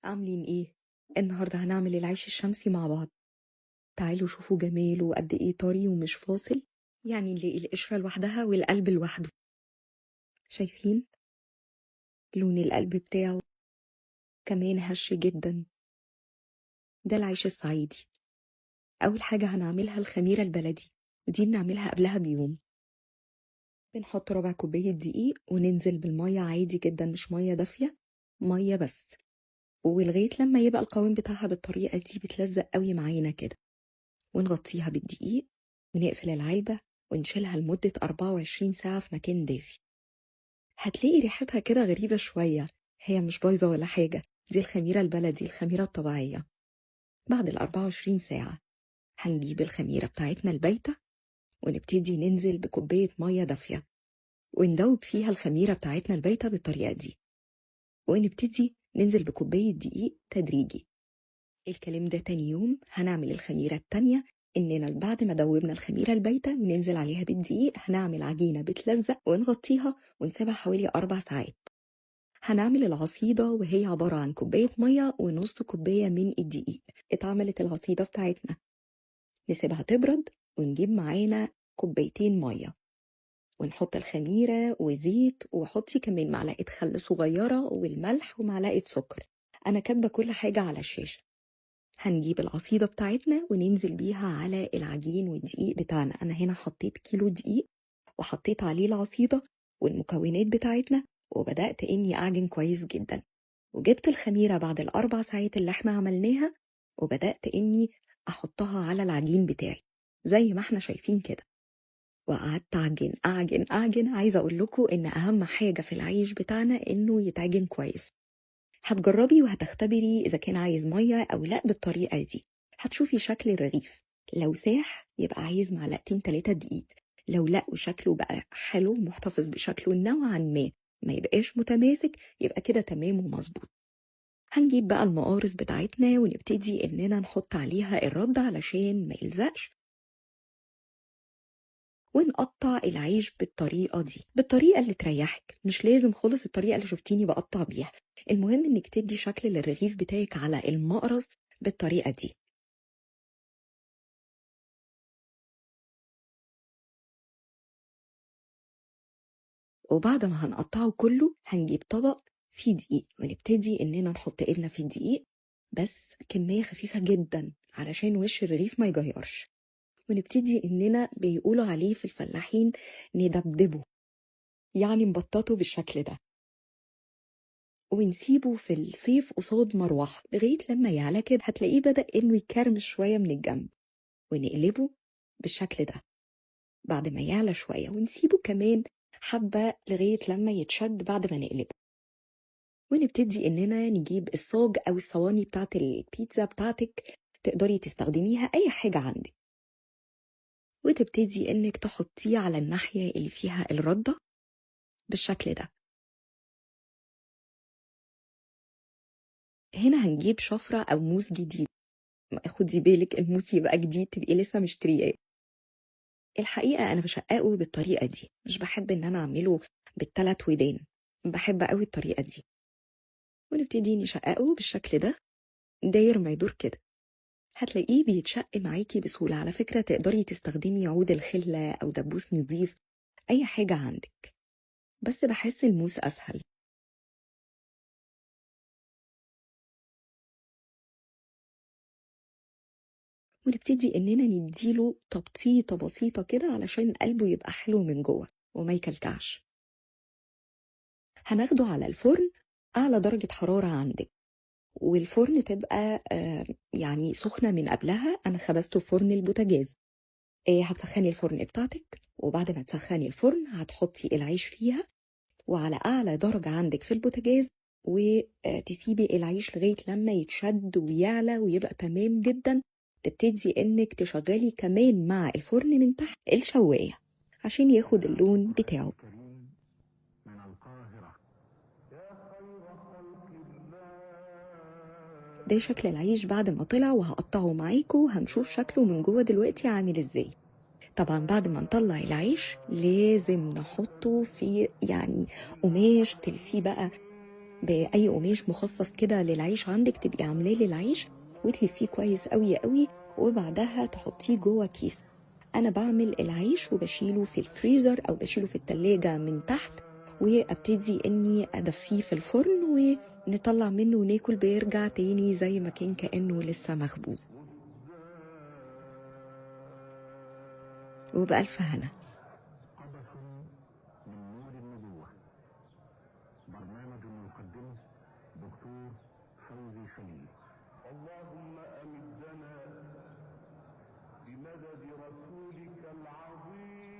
عاملين ايه؟ النهارده هنعمل العيش الشمسي مع بعض. تعالوا شوفوا جماله قد ايه طري ومش فاصل. يعني نلاقي القشرة لوحدها والقلب لوحده. شايفين؟ لون القلب بتاعه كمان هش جدا. ده العيش الصعيدي. أول حاجة هنعملها الخميرة البلدي، ودي بنعملها قبلها بيوم. بنحط ربع كوباية دقيق وننزل بالمية عادي جدا، مش مية دافية، مية بس. ولغاية لما يبقى القوام بتاعها بالطريقة دي بتلزق قوي معانا كده. ونغطيها بالدقيق ونقفل العلبة ونشيلها لمدة 24 ساعة في مكان دافي. هتلاقي ريحتها كده غريبة شوية، هي مش بايظة ولا حاجة، دي الخميرة البلدي، الخميرة الطبيعية. بعد 24 ساعة هنجيب الخميرة بتاعتنا البايتة ونبتدي ننزل بكوباية مية دافية وندوب فيها الخميرة بتاعتنا البايتة بالطريقة دي، ونبتدي ننزل بكوباية دقيق تدريجي. الكلام ده تاني يوم هنعمل الخميرة التانية، إننا بعد ما دوبنا الخميرة البايتة وننزل عليها بالدقيق هنعمل عجينة بتلزق ونغطيها ونسيبها حوالي 4 ساعات. هنعمل العصيدة وهي عبارة عن كوباية مية ونص كوباية من الدقيق. اتعملت العصيدة بتاعتنا، نسيبها تبرد ونجيب معانا كوبايتين مية ونحط الخميرة وزيت، وحطي كمان معلقة خل صغيرة والملح ومعلقة سكر. أنا كاتبة كل حاجة على الشاشة. هنجيب العصيدة بتاعتنا وننزل بيها على العجين والدقيق بتاعنا. أنا هنا حطيت كيلو دقيق وحطيت عليه العصيدة والمكونات بتاعتنا، وبدأت إني أعجن كويس جدا. وجبت الخميرة بعد ال4 ساعات اللي احنا عملناها وبدأت إني أحطها على العجين بتاعي زي ما احنا شايفين كده، وقعدت أعجن أعجن أعجن. عايزة أقول لكم إن أهم حاجة في العيش بتاعنا إنه يتعجن كويس. هتجربي وهتختبري إذا كان عايز مية أو لأ بالطريقة دي. هتشوفي شكل الرغيف، لو ساح يبقى عايز معلقتين 3 دقيق، لو لأ وشكله بقى حلو محتفظ بشكله نوعا ما يبقاش متماسك، يبقى كده تمام ومظبوط. هنجيب بقى المقارص بتاعتنا ونبتدي إننا نحط عليها الرد علشان ما يلزقش، ونقطع العيش بالطريقة دي، بالطريقة اللي تريحك. مش لازم خالص الطريقة اللي شفتيني بقطع بيها، المهم انك تدي شكل للرغيف بتاعك على المقرص بالطريقة دي. وبعد ما هنقطعه كله هنجيب طبق فيه دقيق ونبتدي اننا نحط ايدنا في الدقيق، بس كمية خفيفة جدا علشان وش الرغيف ما يجيرش. ونبتدي اننا بيقولوا عليه في الفلاحين ندبدبه، يعني نبططه بالشكل ده، ونسيبه في الصيف قصاد مروحة لغاية لما يعلى كده. هتلاقيه بدأ إنه يكرمش شوية من الجنب، ونقلبه بالشكل ده بعد ما يعلى شوية، ونسيبه كمان حبة لغاية لما يتشد بعد ما نقلبه. ونبتدي إننا نجيب الصاج أو الصواني بتاعت البيتزا بتاعتك، تقدري تستخدميها أي حاجة عندك، وتبتدي إنك تحطيه على الناحية اللي فيها الردة بالشكل ده. هنا هنجيب شفرة أو موس جديد، خدي بالك الموس يبقى جديد تبقي لسه مشترياه. الحقيقة أنا بشققه بالطريقة دي، مش بحب إن أنا أعمله بالثلاث ودان، بحب قوي الطريقة دي. ونبتدي نشققه بالشكل ده داير ما يدور كده. هتلاقيه بيتشق معاكي بسهولة. على فكرة تقدري تستخدمي عود الخلة أو دبوس نظيف، أي حاجة عندك، بس بحس الموس أسهل. ونبتدي إننا نديله تبطيطة بسيطة كده علشان قلبه يبقى حلو من جوه وما يكلكعش. هناخده على الفرن أعلى درجة حرارة عندك، والفرن تبقى يعني سخنة من قبلها. أنا خبزته في فرن البوتاجاز. هتسخني الفرن بتاعتك، وبعد ما تسخني الفرن هتحطي العيش فيها وعلى أعلى درجة عندك في البوتاجاز، وتسيبي العيش لغاية لما يتشد ويعلى ويبقى تمام جدا. تبتدي إنك تشغلي كمان مع الفرن من تحت الشواية عشان ياخد اللون بتاعه. ده شكل العيش بعد ما طلع، وهقطعه معاكم وهنشوف شكله من جوه دلوقتي عامل ازاي. طبعا بعد ما نطلع العيش لازم نحطه في يعني قماش تلفيه بقى بأي قماش مخصص كده للعيش عندك، تبقي عاملاه للعيش وتلفيه كويس قوي قوي، وبعدها تحطيه جوه كيس. انا بعمل العيش وبشيله في الفريزر او بشيله في التلاجة من تحت، وابتدي اني ادفيه في الفرن ونطلع منه وناكل، بيرجع تاني زي ما كان كأنه لسه مخبوز. وبألف هنا. برنامج يقدمه دكتور فوزي خليل. اللهم أمدنا بمدد رسولك العظيم.